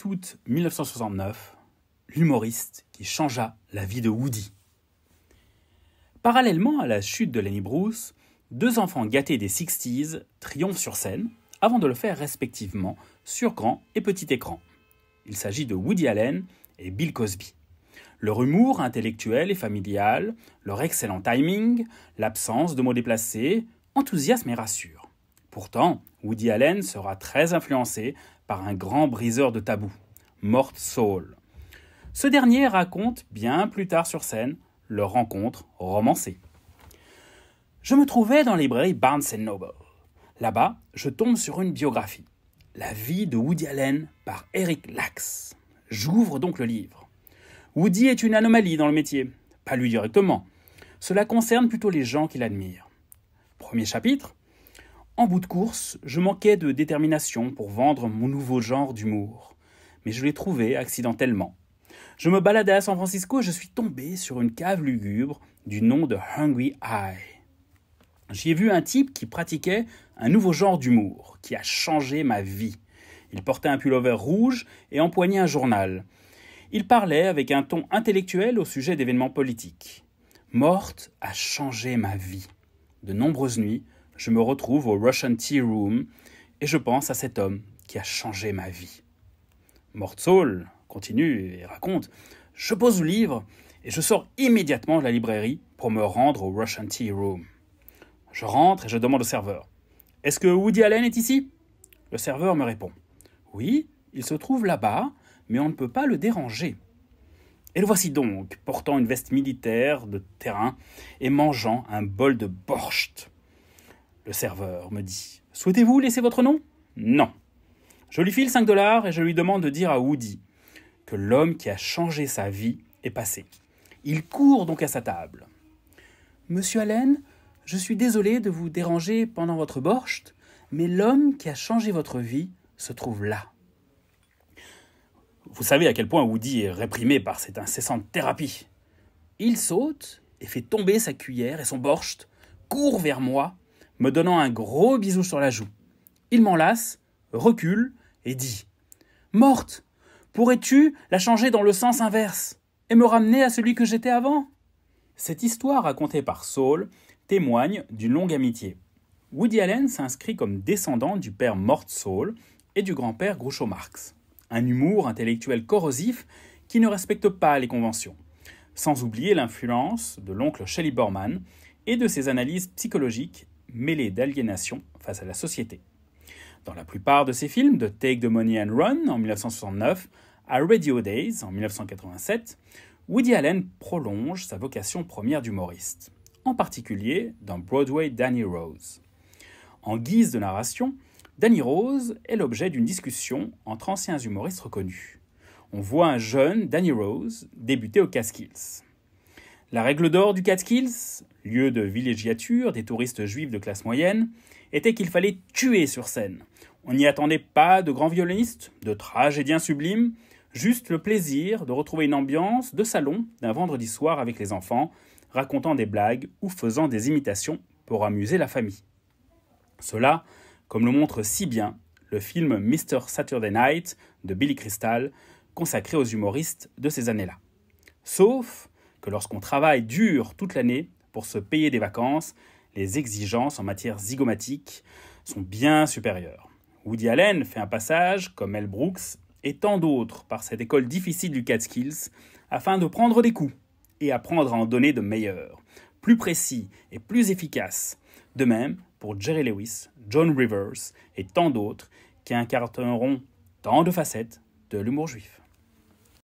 28 août 1969, l'humoriste qui changea la vie de Woody. Parallèlement à la chute de Lenny Bruce, deux enfants gâtés des 60s triomphent sur scène avant de le faire respectivement sur grand et petit écran. Il s'agit de Woody Allen et Bill Cosby. Leur humour intellectuel et familial, leur excellent timing, l'absence de mots déplacés, enthousiasme et rassure. Pourtant, Woody Allen sera très influencé par un grand briseur de tabous, Mort Saul. Ce dernier raconte bien plus tard sur scène leur rencontre romancée. Je me trouvais dans la librairie Barnes & Noble. Là-bas, je tombe sur une biographie. La vie de Woody Allen par Eric Lacks. J'ouvre donc le livre. Woody est une anomalie dans le métier. Pas lui directement. Cela concerne plutôt les gens qui l'admirent. Premier chapitre. En bout de course, je manquais de détermination pour vendre mon nouveau genre d'humour. Mais je l'ai trouvé accidentellement. Je me baladais à San Francisco et je suis tombé sur une cave lugubre du nom de Hungry Eye. J'y ai vu un type qui pratiquait un nouveau genre d'humour qui a changé ma vie. Il portait un pullover rouge et empoignait un journal. Il parlait avec un ton intellectuel au sujet d'événements politiques. Mort a changé ma vie. De nombreuses nuits, je me retrouve au Russian Tea Room et je pense à cet homme qui a changé ma vie. Mort Saul continue et raconte « Je pose le livre et je sors immédiatement de la librairie pour me rendre au Russian Tea Room. Je rentre et je demande au serveur « Est-ce que Woody Allen est ici ?» Le serveur me répond « Oui, il se trouve là-bas, mais on ne peut pas le déranger. » Et le voici donc, portant une veste militaire de terrain et mangeant un bol de borscht. Le serveur me dit « Souhaitez-vous laisser votre nom ?»« Non. » Je lui file $5 et je lui demande de dire à Woody que l'homme qui a changé sa vie est passé. Il court donc à sa table. « Monsieur Allen, je suis désolé de vous déranger pendant votre borscht, mais l'homme qui a changé votre vie se trouve là. » Vous savez à quel point Woody est réprimé par cette incessante thérapie. Il saute et fait tomber sa cuillère et son borscht, court vers moi, me donnant un gros bisou sur la joue. Il m'enlace, recule et dit « Morte, pourrais-tu la changer dans le sens inverse et me ramener à celui que j'étais avant ?» Cette histoire racontée par Saul témoigne d'une longue amitié. Woody Allen s'inscrit comme descendant du père Mort Saul et du grand-père Groucho Marx. Un humour intellectuel corrosif qui ne respecte pas les conventions. Sans oublier l'influence de l'oncle Shelley Borman et de ses analyses psychologiques mêlées d'aliénation face à la société. Dans la plupart de ses films, de Take the Money and Run en 1969 à Radio Days en 1987, Woody Allen prolonge sa vocation première d'humoriste, en particulier dans Broadway Danny Rose. En guise de narration, Danny Rose est l'objet d'une discussion entre anciens humoristes reconnus. On voit un jeune Danny Rose débuter aux Catskills. La règle d'or du Catskills, lieu de villégiature des touristes juifs de classe moyenne, était qu'il fallait tuer sur scène. On n'y attendait pas de grands violonistes, de tragédiens sublimes, juste le plaisir de retrouver une ambiance de salon d'un vendredi soir avec les enfants, racontant des blagues ou faisant des imitations pour amuser la famille. Cela, comme le montre si bien le film Mr. Saturday Night de Billy Crystal, consacré aux humoristes de ces années-là. Sauf que lorsqu'on travaille dur toute l'année pour se payer des vacances, les exigences en matière zygomatique sont bien supérieures. Woody Allen fait un passage, comme Mel Brooks, et tant d'autres par cette école difficile du Catskills, afin de prendre des coups et apprendre à en donner de meilleurs, plus précis et plus efficaces. De même pour Jerry Lewis, Joan Rivers et tant d'autres qui incarneront tant de facettes de l'humour juif.